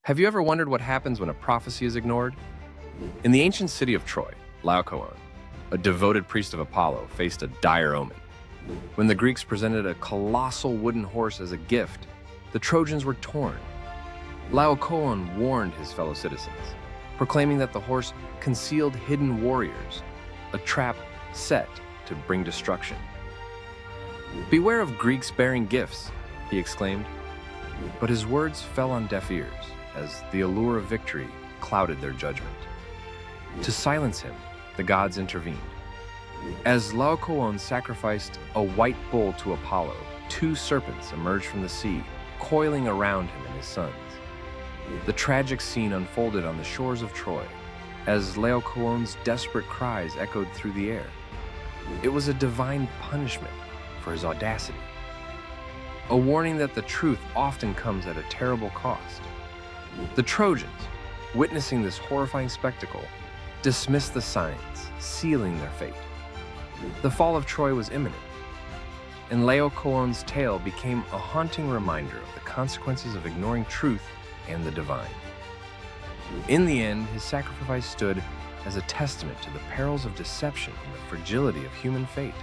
Have you ever wondered what happens when a prophecy is ignored? In the ancient city of Troy, Laocoön, a devoted priest of Apollo faced a dire omen. When the Greeks presented a colossal wooden horse as a gift, the Trojans were torn. Laocoön warned his fellow citizens, proclaiming that the horse concealed hidden warriors, a trap set to bring destruction. "Beware of Greeks bearing gifts," he exclaimed. But his words fell on deaf ears as the allure of victory clouded their judgment. To silence him, the gods intervened. As Laocoön sacrificed a white bull to Apollo, two serpents emerged from the sea, coiling around him and his sons. The tragic scene unfolded on the shores of Troy, as Laocoön's desperate cries echoed through the air. It was a divine punishment for his audacity, a warning that the truth often comes at a terrible cost. The Trojans, witnessing this horrifying spectacle, dismissed the signs, sealing their fate. The fall of Troy was imminent, and Laocoön's tale became a haunting reminder of the consequences of ignoring truth and the divine. In the end, his sacrifice stood as a testament to the perils of deception and the fragility of human fate.